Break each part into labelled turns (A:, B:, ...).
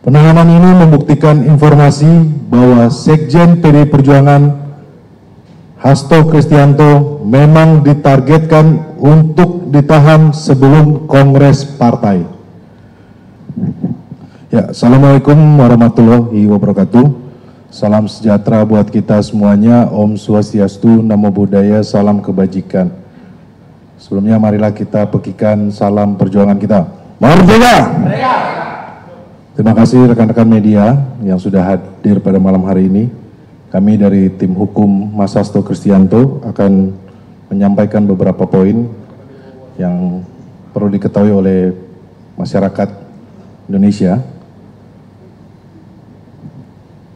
A: Penahanan ini membuktikan informasi bahwa Sekjen PDI Perjuangan Hasto Kristianto memang ditargetkan untuk ditahan sebelum Kongres Partai. Ya, Assalamualaikum warahmatullahi wabarakatuh. Salam sejahtera buat kita semuanya. Om Swastiastu, Namo Buddhaya, salam kebajikan. Sebelumnya marilah kita pekikan salam perjuangan kita. Merdeka! Terima kasih rekan-rekan media yang sudah hadir pada malam hari ini. Kami dari tim hukum Mas Hasto Kristianto akan menyampaikan beberapa poin yang perlu diketahui oleh masyarakat Indonesia.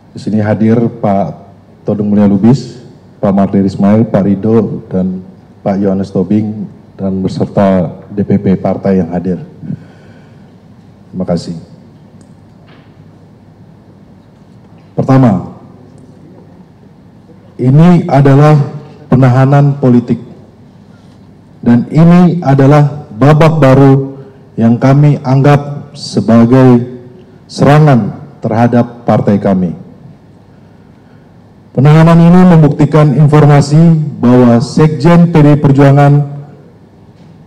A: Di sini hadir Pak Todung Mulya Lubis, Pak Mardhani Ismail, Pak Ridho, dan Pak Yohanes Tobing, dan beserta DPP partai yang hadir. Terima kasih. Pertama, ini adalah penahanan politik, dan ini adalah babak baru yang kami anggap sebagai serangan terhadap partai kami. Penahanan ini membuktikan informasi bahwa Sekjen PDI Perjuangan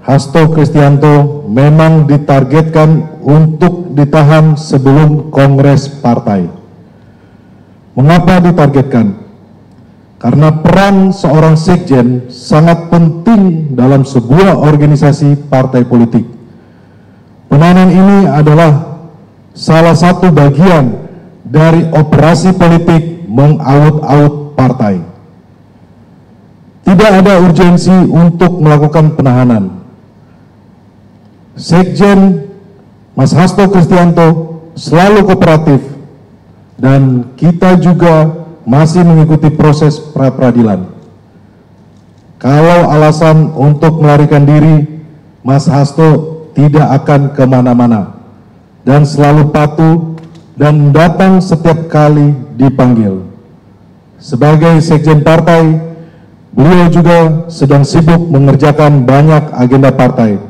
A: Hasto Kristianto memang ditargetkan untuk ditahan sebelum Kongres Partai. Mengapa ditargetkan? Karena peran seorang sekjen sangat penting dalam sebuah organisasi partai politik. Penahanan ini adalah salah satu bagian dari operasi politik mengaut-aut partai. Tidak ada urgensi untuk melakukan penahanan. Sekjen Mas Hasto Kristianto selalu kooperatif, dan kita juga masih mengikuti proses pra-peradilan. Kalau alasan untuk melarikan diri, Mas Hasto tidak akan kemana-mana dan selalu patuh dan datang setiap kali dipanggil. Sebagai sekjen partai, beliau juga sedang sibuk mengerjakan banyak agenda partai,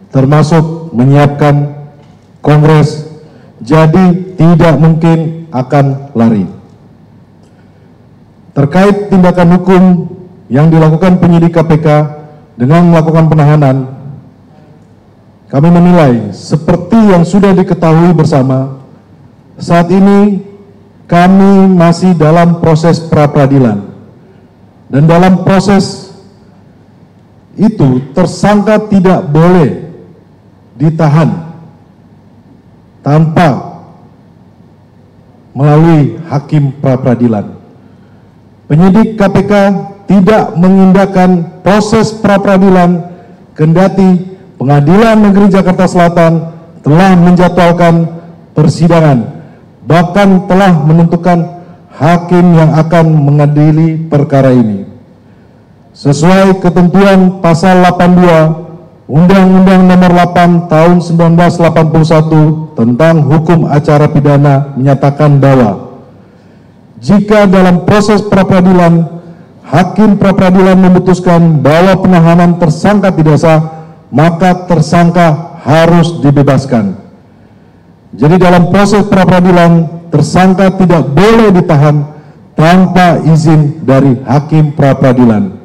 A: termasuk menyiapkan kongres, jadi tidak mungkin akan lari. Terkait tindakan hukum yang dilakukan penyidik KPK dengan melakukan penahanan, kami menilai seperti yang sudah diketahui bersama, saat ini kami masih dalam proses pra-peradilan, dan dalam proses itu tersangka tidak boleh ditahan tanpa melalui hakim pra-peradilan. Penyidik KPK tidak mengindahkan proses pra-peradilan, kendati Pengadilan Negeri Jakarta Selatan telah menjadwalkan persidangan, bahkan telah menentukan hakim yang akan mengadili perkara ini. Sesuai ketentuan pasal 82 Undang-Undang Nomor 8 Tahun 1981 tentang Hukum Acara Pidana menyatakan bahwa jika dalam proses pra-peradilan hakim pra-peradilan memutuskan bahwa penahanan tersangka tidak sah, maka tersangka harus dibebaskan. Jadi dalam proses pra-peradilan tersangka tidak boleh ditahan tanpa izin dari hakim pra-peradilan.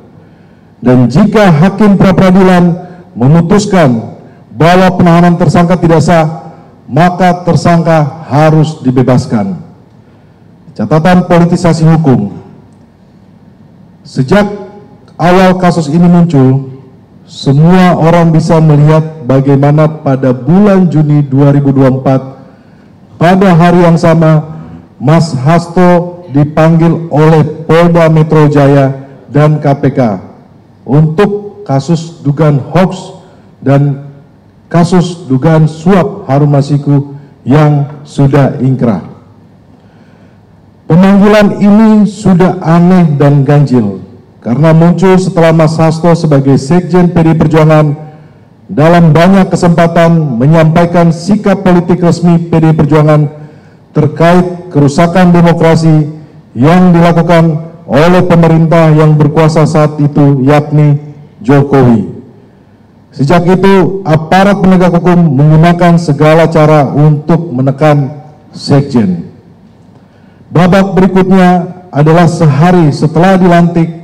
A: Dan jika hakim pra-peradilan memutuskan bahwa penahanan tersangka tidak sah, maka tersangka harus dibebaskan. Catatan politisasi hukum. Sejak awal kasus ini muncul, semua orang bisa melihat bagaimana pada bulan Juni 2024, pada hari yang sama, Mas Hasto dipanggil oleh Polda Metro Jaya dan KPK untuk kasus dugaan hoax dan kasus dugaan suap Harun Masiku yang sudah ingkrah. Pemanggilan ini sudah aneh dan ganjil karena muncul setelah Mas Hasto sebagai Sekjen PDI Perjuangan dalam banyak kesempatan menyampaikan sikap politik resmi PDI Perjuangan terkait kerusakan demokrasi yang dilakukan oleh pemerintah yang berkuasa saat itu, yakni Jokowi. Sejak itu, aparat penegak hukum menggunakan segala cara untuk menekan Sekjen. Babak berikutnya adalah sehari setelah dilantik,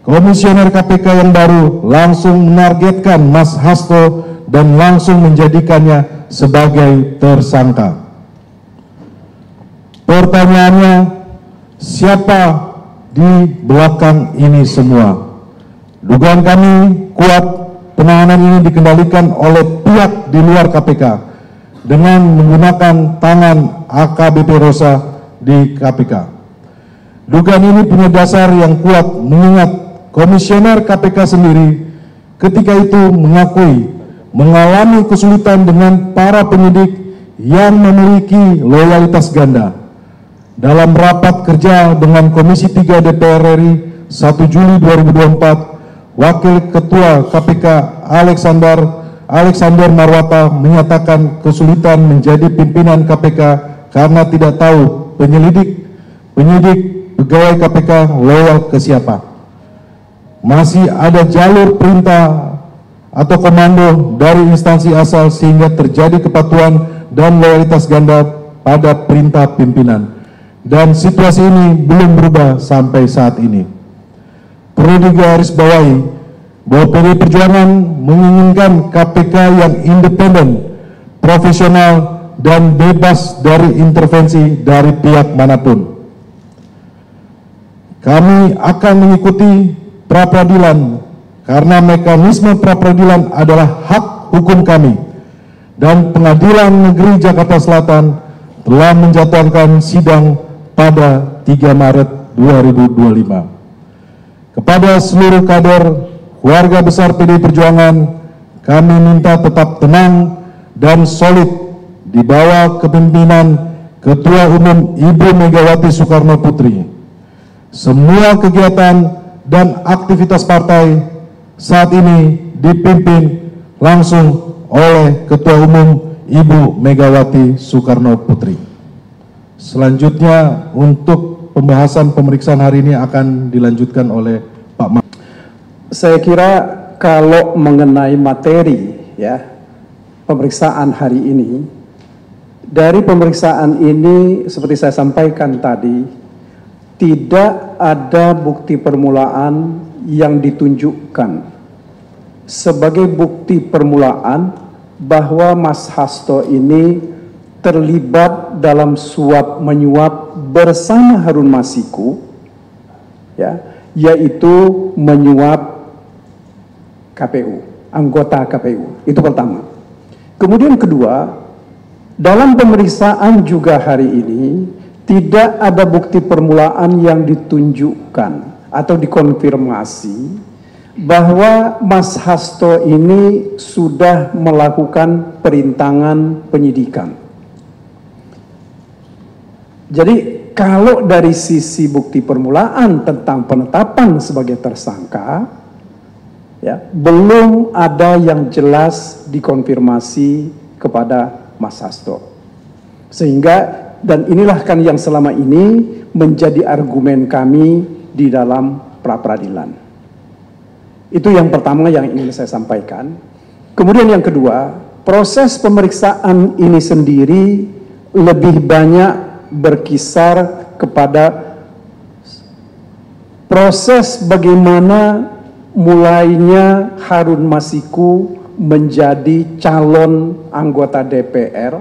A: Komisioner KPK yang baru langsung menargetkan Mas Hasto dan langsung menjadikannya sebagai tersangka. Pertanyaannya, siapa di belakang ini semua? Dugaan kami kuat penahanan ini dikendalikan oleh pihak di luar KPK dengan menggunakan tangan AKBP Rosa di KPK. Dugaan ini punya dasar yang kuat mengingat Komisioner KPK sendiri ketika itu mengakui mengalami kesulitan dengan para penyidik yang memiliki loyalitas ganda. Dalam rapat kerja dengan Komisi 3 DPR RI 1 Juli 2024, Wakil Ketua KPK Alexander Marwata menyatakan kesulitan menjadi pimpinan KPK karena tidak tahu penyidik pegawai KPK loyal ke siapa. Masih ada jalur perintah atau komando dari instansi asal sehingga terjadi kepatuhan dan loyalitas ganda pada perintah pimpinan. Dan situasi ini belum berubah sampai saat ini. Perlu digarisbawahi bahwa PDI Perjuangan menginginkan KPK yang independen, profesional, dan bebas dari intervensi dari pihak manapun. Kami akan mengikuti pra-peradilan karena mekanisme pra-peradilan adalah hak hukum kami, dan Pengadilan Negeri Jakarta Selatan telah menjadwalkan sidang pada 3 Maret 2025. Kepada seluruh kader keluarga besar PDI Perjuangan, kami minta tetap tenang dan solid di bawah kepemimpinan Ketua Umum Ibu Megawati Soekarno Putri. Semua kegiatan dan aktivitas partai saat ini dipimpin langsung oleh Ketua Umum Ibu Megawati Soekarno Putri. Selanjutnya untuk pembahasan pemeriksaan hari ini akan dilanjutkan oleh Pak Ma.
B: Saya kira kalau mengenai materi ya pemeriksaan hari ini, dari pemeriksaan ini seperti saya sampaikan tadi, tidak ada bukti permulaan yang ditunjukkan sebagai bukti permulaan bahwa Mas Hasto ini terlibat dalam suap menyuap bersama Harun Masiku, ya, yaitu menyuap KPU, anggota KPU. Itu pertama. Kemudian kedua, dalam pemeriksaan juga hari ini tidak ada bukti permulaan yang ditunjukkan atau dikonfirmasi bahwa Mas Hasto ini sudah melakukan perintangan penyidikan. Jadi kalau dari sisi bukti permulaan tentang penetapan sebagai tersangka, ya, belum ada yang jelas dikonfirmasi kepada Mas Hasto. Sehingga, dan inilah kan yang selama ini menjadi argumen kami di dalam pra-peradilan. Itu yang pertama yang ingin saya sampaikan. Kemudian yang kedua, proses pemeriksaan ini sendiri lebih banyak berkisar kepada proses bagaimana mulainya Harun Masiku menjadi calon anggota DPR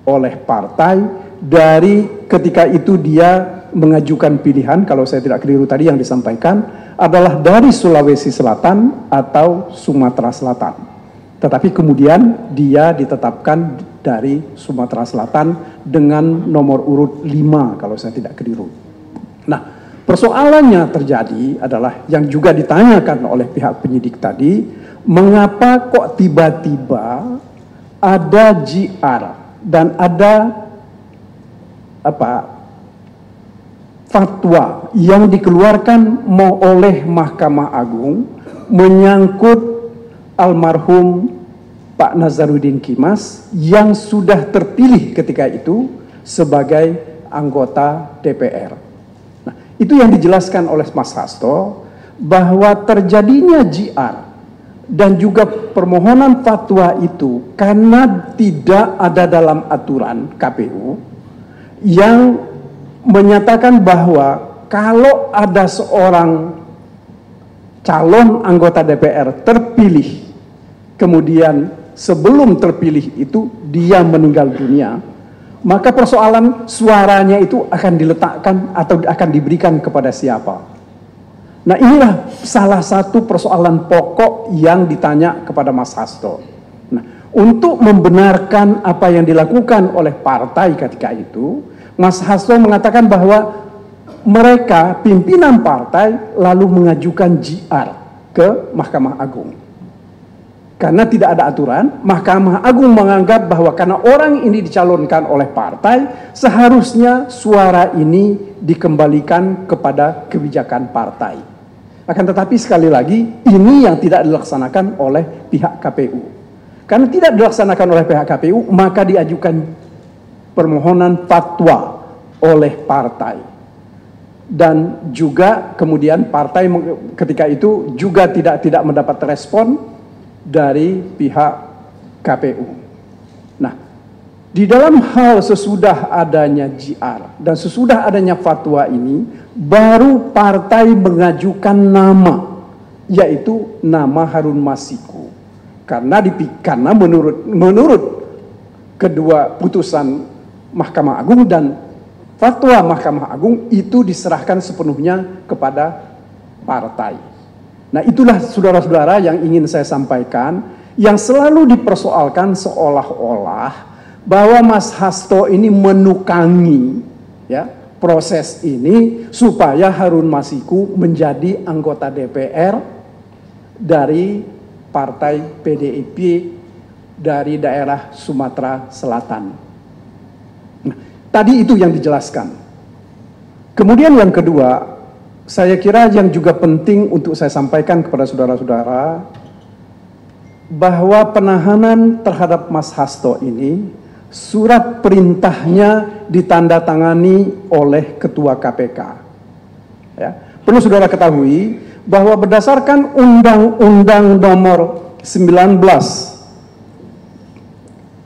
B: oleh partai dari ketika itu dia mengajukan pilihan, kalau saya tidak keliru tadi yang disampaikan, adalah dari Sulawesi Selatan atau Sumatera Selatan. Tetapi kemudian dia ditetapkan dari Sumatera Selatan dengan nomor urut 5 kalau saya tidak keliru. Nah, persoalannya terjadi adalah yang juga ditanyakan oleh pihak penyidik tadi, mengapa kok tiba-tiba ada JR dan ada fatwa yang dikeluarkan oleh Mahkamah Agung menyangkut almarhum Pak Nazarudin Kimas yang sudah terpilih ketika itu sebagai anggota DPR. Nah, itu yang dijelaskan oleh Mas Hasto bahwa terjadinya JR dan juga permohonan fatwa itu karena tidak ada dalam aturan KPU yang menyatakan bahwa kalau ada seorang calon anggota DPR terpilih, kemudian sebelum terpilih itu dia meninggal dunia, maka persoalan suaranya itu akan diletakkan atau akan diberikan kepada siapa. Nah, inilah salah satu persoalan pokok yang ditanya kepada Mas Hasto. Nah, untuk membenarkan apa yang dilakukan oleh partai ketika itu, Mas Hasto mengatakan bahwa mereka, pimpinan partai, lalu mengajukan JR ke Mahkamah Agung. Karena tidak ada aturan, Mahkamah Agung menganggap bahwa karena orang ini dicalonkan oleh partai, seharusnya suara ini dikembalikan kepada kebijakan partai. Akan tetapi sekali lagi, ini yang tidak dilaksanakan oleh pihak KPU. Karena tidak dilaksanakan oleh pihak KPU, maka diajukan permohonan fatwa oleh partai. Dan juga kemudian partai ketika itu juga tidak mendapat respon dari pihak KPU. Nah, di dalam hal sesudah adanya JR dan sesudah adanya fatwa ini, baru partai mengajukan nama, yaitu nama Harun Masiku. Karena menurut kedua putusan Mahkamah Agung dan fatwa Mahkamah Agung itu diserahkan sepenuhnya kepada partai. Nah, itulah saudara-saudara yang ingin saya sampaikan, yang selalu dipersoalkan seolah-olah bahwa Mas Hasto ini menukangi ya proses ini supaya Harun Masiku menjadi anggota DPR dari partai PDIP dari daerah Sumatera Selatan. Tadi itu yang dijelaskan. Kemudian yang kedua, saya kira yang juga penting untuk saya sampaikan kepada saudara-saudara, bahwa penahanan terhadap Mas Hasto ini, surat perintahnya ditandatangani oleh Ketua KPK. Ya. Perlu saudara ketahui bahwa berdasarkan Undang-Undang Nomor 19,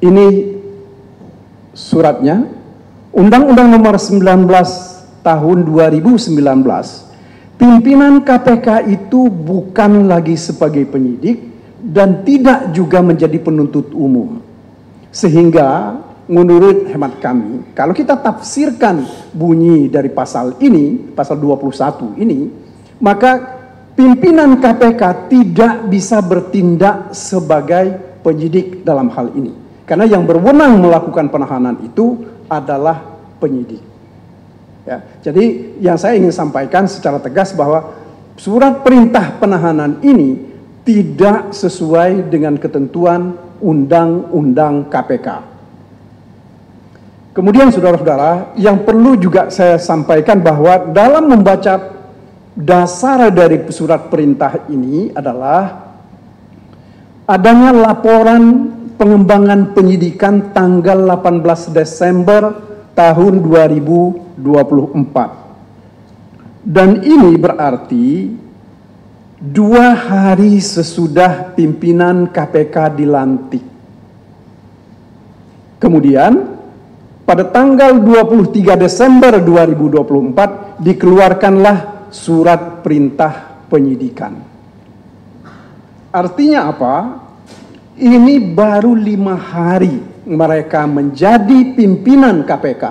B: ini suratnya, Undang-Undang Nomor 19 tahun 2019, pimpinan KPK itu bukan lagi sebagai penyidik dan tidak juga menjadi penuntut umum. Sehingga menurut hemat kami, kalau kita tafsirkan bunyi dari pasal ini, pasal 21 ini, maka pimpinan KPK tidak bisa bertindak sebagai penyidik dalam hal ini. Karena yang berwenang melakukan penahanan itu adalah penyidik. Ya, jadi yang saya ingin sampaikan secara tegas bahwa surat perintah penahanan ini tidak sesuai dengan ketentuan Undang-Undang KPK. Kemudian saudara-saudara, yang perlu juga saya sampaikan bahwa dalam membaca dasar dari surat perintah ini adalah adanya laporan pengembangan penyidikan tanggal 18 Desember tahun 2024. Dan ini berarti 2 hari sesudah pimpinan KPK dilantik. Kemudian pada tanggal 23 Desember 2024 dikeluarkanlah surat perintah penyidikan. Artinya apa? Ini baru 5 hari mereka menjadi pimpinan KPK,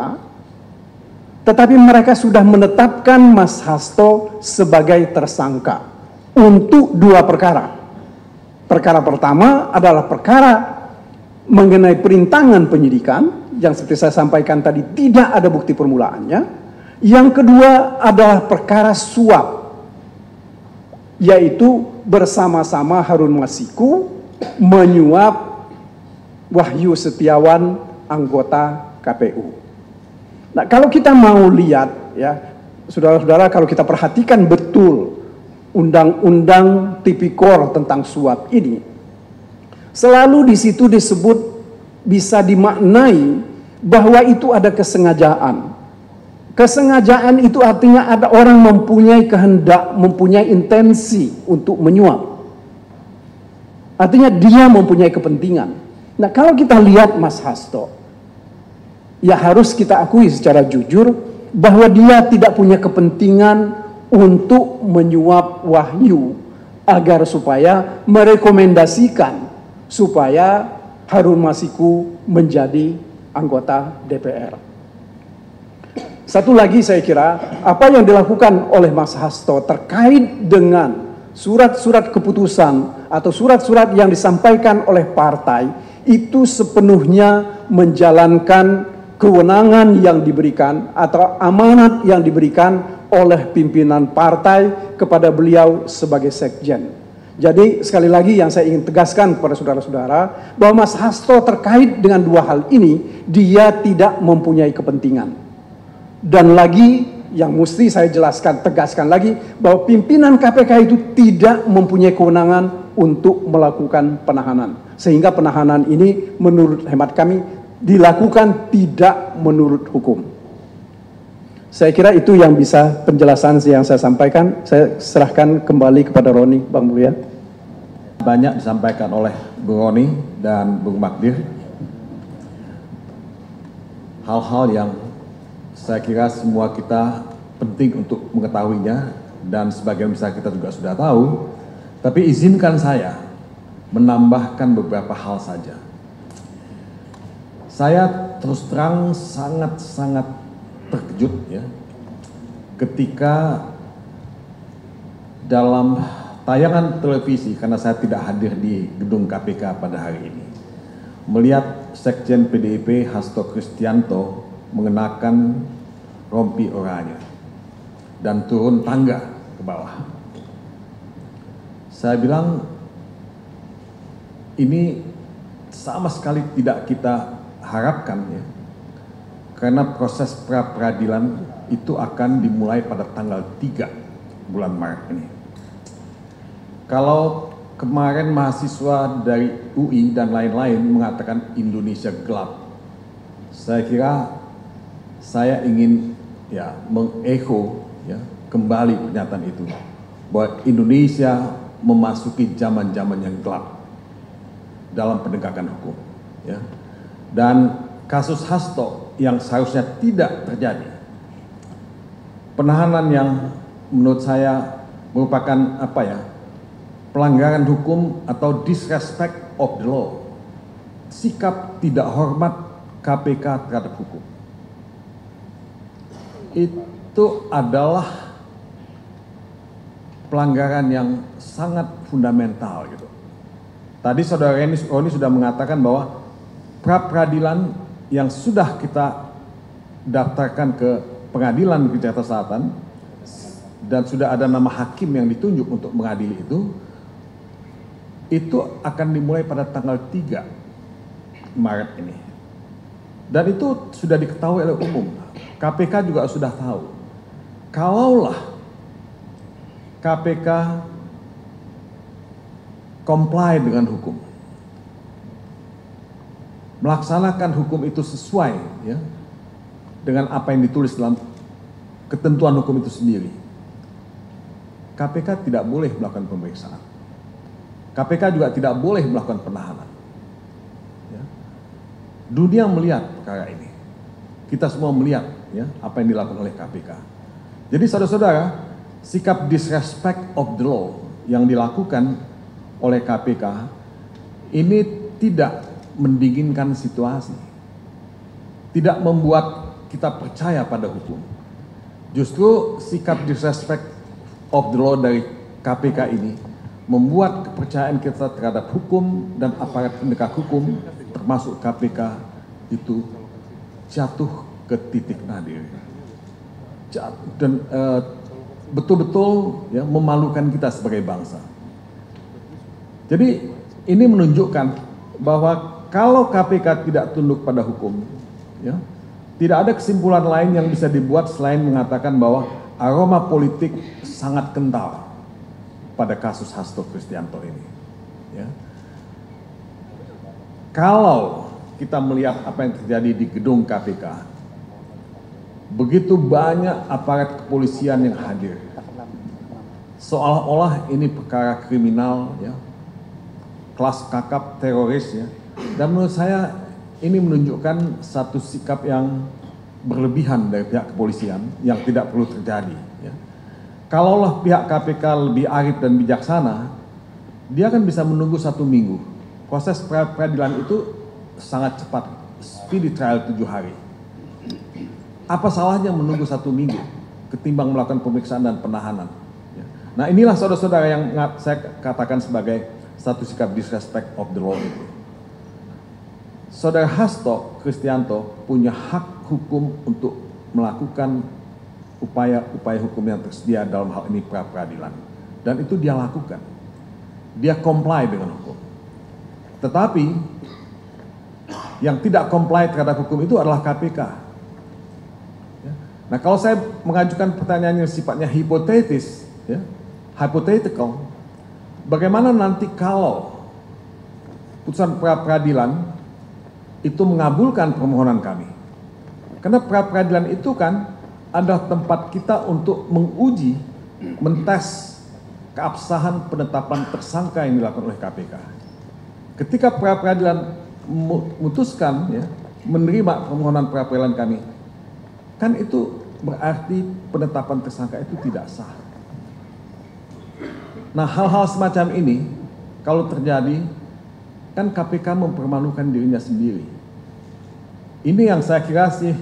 B: tetapi mereka sudah menetapkan Mas Hasto sebagai tersangka untuk 2 perkara. Perkara pertama adalah perkara mengenai perintangan penyidikan, yang seperti saya sampaikan tadi tidak ada bukti permulaannya. Yang kedua adalah perkara suap, yaitu bersama-sama Harun Masiku menyuap Wahyu Setiawan, anggota KPU. Nah, kalau kita mau lihat ya, saudara-saudara, kalau kita perhatikan betul Undang-Undang Tipikor tentang suap ini, selalu di situ disebut, bisa dimaknai bahwa itu ada kesengajaan. Kesengajaan itu artinya ada orang mempunyai kehendak, mempunyai intensi untuk menyuap. Artinya dia mempunyai kepentingan. Nah, kalau kita lihat Mas Hasto, ya harus kita akui secara jujur bahwa dia tidak punya kepentingan untuk menyuap Wahyu agar supaya merekomendasikan supaya Harun Masiku menjadi anggota DPR. Satu lagi saya kira, apa yang dilakukan oleh Mas Hasto terkait dengan surat-surat keputusan atau surat-surat yang disampaikan oleh partai itu sepenuhnya menjalankan kewenangan yang diberikan atau amanat yang diberikan oleh pimpinan partai kepada beliau sebagai sekjen. Jadi sekali lagi yang saya ingin tegaskan kepada saudara-saudara bahwa Mas Hasto terkait dengan dua hal ini dia tidak mempunyai kepentingan. Dan lagi yang mesti saya jelaskan, tegaskan lagi bahwa pimpinan KPK itu tidak mempunyai kewenangan untuk melakukan penahanan. Sehingga penahanan ini menurut hemat kami dilakukan tidak menurut hukum. Saya kira itu yang bisa penjelasan yang saya sampaikan. Saya serahkan kembali kepada Roni, Bang Mulya.
C: Banyak disampaikan oleh Bung Roni dan Bung Magdir. Hal-hal yang saya kira semua kita penting untuk mengetahuinya dan sebagian besar kita juga sudah tahu. Tapi izinkan saya menambahkan beberapa hal saja. Saya terus terang sangat-sangat terkejut ya ketika dalam tayangan televisi, karena saya tidak hadir di gedung KPK pada hari ini, melihat Sekjen PDIP Hasto Kristianto mengenakan rompi oranye dan turun tangga ke bawah. Saya bilang ini sama sekali tidak kita harapkan ya, karena proses pra-peradilan itu akan dimulai pada tanggal 3 bulan Maret ini. Kalau kemarin mahasiswa dari UI dan lain-lain mengatakan Indonesia gelap, saya kira saya ingin ya mengecho ya kembali pernyataan itu bahwa Indonesia memasuki zaman-zaman yang gelap dalam penegakan hukum ya. Dan kasus Hasto yang seharusnya tidak terjadi, penahanan yang menurut saya merupakan apa ya, pelanggaran hukum atau disrespect of the law, sikap tidak hormat KPK terhadap hukum, itu adalah pelanggaran yang sangat fundamental gitu. Tadi saudara Roni sudah mengatakan bahwa pra-peradilan yang sudah kita daftarkan ke pengadilan negeri Jakarta Selatan dan sudah ada nama hakim yang ditunjuk untuk mengadili itu akan dimulai pada tanggal 3 Maret ini. Dan itu sudah diketahui oleh umum. KPK juga sudah tahu. Kalaulah KPK comply dengan hukum, melaksanakan hukum itu sesuai ya dengan apa yang ditulis dalam ketentuan hukum itu sendiri, KPK tidak boleh melakukan pemeriksaan. KPK juga tidak boleh melakukan penahanan. Ya. Dunia melihat perkara ini. Kita semua melihat ya apa yang dilakukan oleh KPK. Jadi saudara-saudara, sikap disrespect of the law yang dilakukan oleh KPK ini tidak mendinginkan situasi, tidak membuat kita percaya pada hukum. Justru sikap disrespect of the law dari KPK ini membuat kepercayaan kita terhadap hukum dan aparat penegak hukum termasuk KPK itu jatuh ke titik nadir dan betul-betul ya memalukan kita sebagai bangsa. Jadi ini menunjukkan bahwa kalau KPK tidak tunduk pada hukum, ya, tidak ada kesimpulan lain yang bisa dibuat selain mengatakan bahwa aroma politik sangat kental pada kasus Hasto Kristianto ini. Ya. Kalau kita melihat apa yang terjadi di gedung KPK, begitu banyak aparat kepolisian yang hadir, seolah-olah ini perkara kriminal, ya, kelas kakap teroris ya. Dan menurut saya ini menunjukkan satu sikap yang berlebihan dari pihak kepolisian yang tidak perlu terjadi. Ya. Kalaulah pihak KPK lebih arif dan bijaksana, dia kan bisa menunggu 1 minggu. Proses peradilan itu sangat cepat, speedy trial 7 hari. Apa salahnya menunggu 1 minggu ketimbang melakukan pemeriksaan dan penahanan? Ya. Nah inilah saudara-saudara yang saya katakan sebagai satu sikap disrespect of the law itu. Saudara Hasto Kristianto punya hak hukum untuk melakukan upaya-upaya hukum yang tersedia dalam hal ini pra-peradilan. Dan itu dia lakukan. Dia comply dengan hukum. Tetapi yang tidak comply terhadap hukum itu adalah KPK. Ya. Nah kalau saya mengajukan pertanyaan yang sifatnya hipotetis, ya, hypothetical, bagaimana nanti kalau putusan pra-peradilan itu mengabulkan permohonan kami? Karena pra-peradilan itu kan adalah tempat kita untuk menguji, mentes keabsahan penetapan tersangka yang dilakukan oleh KPK. Ketika pra-peradilan memutuskan, ya, menerima permohonan pra-peradilan kami, kan itu berarti penetapan tersangka itu tidak sah. Nah hal-hal semacam ini kalau terjadi, kan KPK mempermalukan dirinya sendiri. Ini yang saya kira sih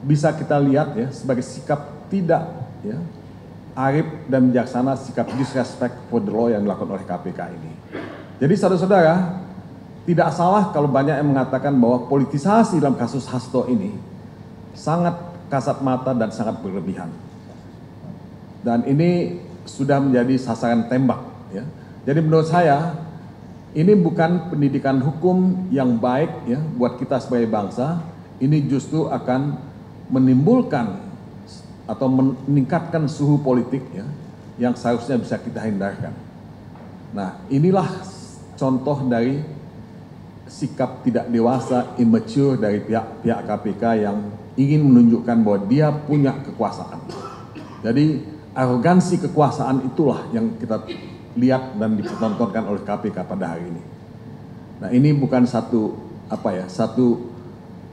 C: bisa kita lihat ya sebagai sikap tidak, ya, arif dan bijaksana, sikap disrespect for the law yang dilakukan oleh KPK ini. Jadi saudara-saudara, tidak salah kalau banyak yang mengatakan bahwa politisasi dalam kasus Hasto ini sangat kasat mata dan sangat berlebihan. Dan ini sudah menjadi sasaran tembak. Ya. Jadi menurut saya ini bukan pendidikan hukum yang baik ya buat kita sebagai bangsa. Ini justru akan menimbulkan atau meningkatkan suhu politik ya yang seharusnya bisa kita hindarkan. Nah, inilah contoh dari sikap tidak dewasa, immature dari pihak KPK yang ingin menunjukkan bahwa dia punya kekuasaan. Jadi arogansi kekuasaan itulah yang kita lihat dan dipertontonkan oleh KPK pada hari ini. Nah ini bukan satu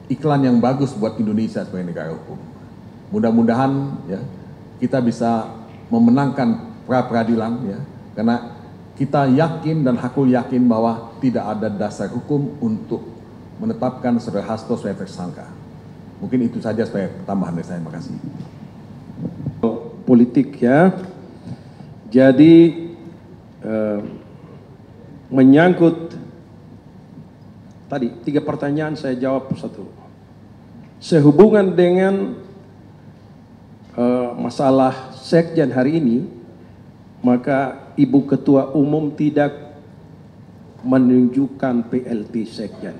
C: iklan yang bagus buat Indonesia sebagai negara hukum. Mudah-mudahan ya kita bisa memenangkan pra-peradilan ya, karena kita yakin dan aku yakin bahwa tidak ada dasar hukum untuk menetapkan saudara Hasto sebagai tersangka. Mungkin itu saja sebagai tambahan dari saya. Terima kasih.
D: Politik ya. Jadi menyangkut tadi 3 pertanyaan saya jawab satu. Sehubungan dengan masalah sekjen hari ini, maka Ibu Ketua Umum tidak menunjukkan PLT sekjen.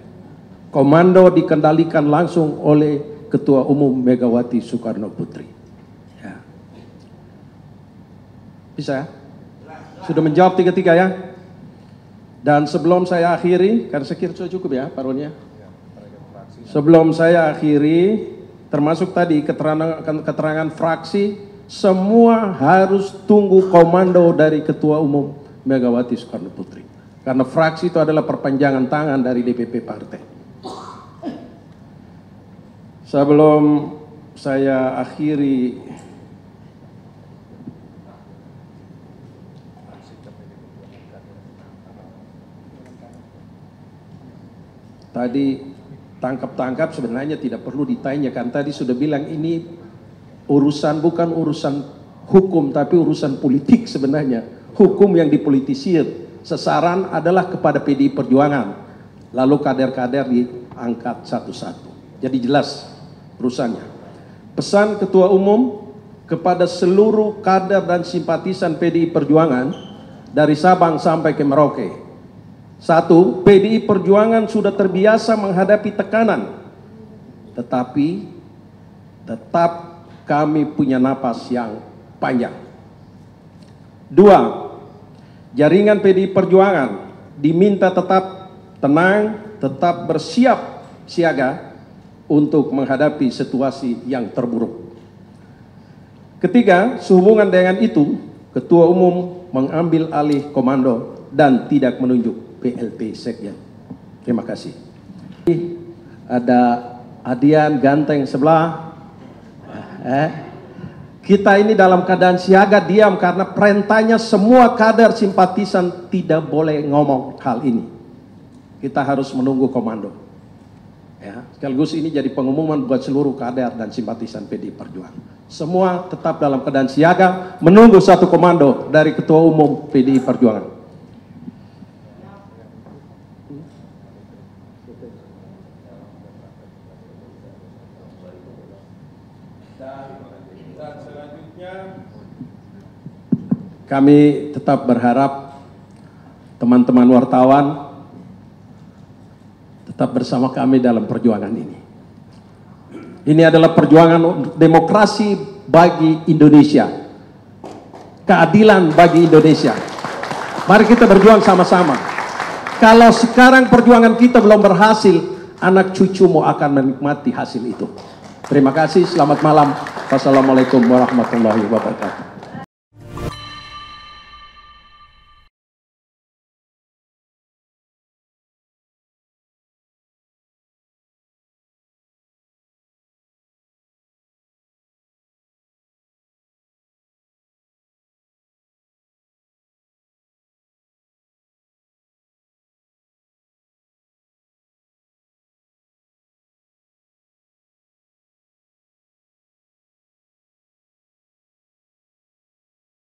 D: Komando dikendalikan langsung oleh Ketua Umum Megawati Soekarno Putri. Ya. Bisa? Sudah menjawab 3 ya. Dan sebelum saya akhiri, karena saya kira sudah cukup ya Pak Ron ya. Sebelum saya akhiri, termasuk tadi keterangan fraksi, semua harus tunggu komando dari Ketua Umum Megawati Soekarno Putri. Karena fraksi itu adalah perpanjangan tangan dari DPP partai. Sebelum saya akhiri tadi tangkap-tangkap sebenarnya tidak perlu ditanyakan. Tadi sudah bilang ini bukan urusan hukum tapi urusan politik sebenarnya. Hukum yang dipolitisir. Sasaran adalah kepada PDI Perjuangan. Lalu kader-kader diangkat satu-satu. Jadi jelas urusannya. Pesan Ketua Umum kepada seluruh kader dan simpatisan PDI Perjuangan dari Sabang sampai ke Merauke. 1, PDI Perjuangan sudah terbiasa menghadapi tekanan, tetapi tetap kami punya napas yang panjang. 2, jaringan PDI Perjuangan diminta tetap tenang, tetap bersiap siaga untuk menghadapi situasi yang terburuk. 3, sehubungan dengan itu, Ketua Umum mengambil alih komando dan tidak menunjuk PLT Sekjen. Terima kasih. Ada Adian ganteng sebelah. Kita ini dalam keadaan siaga diam karena perintahnya semua kader simpatisan tidak boleh ngomong hal ini. Kita harus menunggu komando. Ya, sekaligus ini jadi pengumuman buat seluruh kader dan simpatisan PDI Perjuangan. Semua tetap dalam keadaan siaga menunggu satu komando dari Ketua Umum PDI Perjuangan. Dan selanjutnya kami tetap berharap teman-teman wartawan tetap bersama kami dalam perjuangan ini. Ini adalah perjuangan demokrasi bagi Indonesia, keadilan bagi Indonesia. Mari kita berjuang sama-sama. Kalau sekarang perjuangan kita belum berhasil, anak cucumu akan menikmati hasil itu. Terima kasih, selamat malam. Wassalamualaikum warahmatullahi wabarakatuh.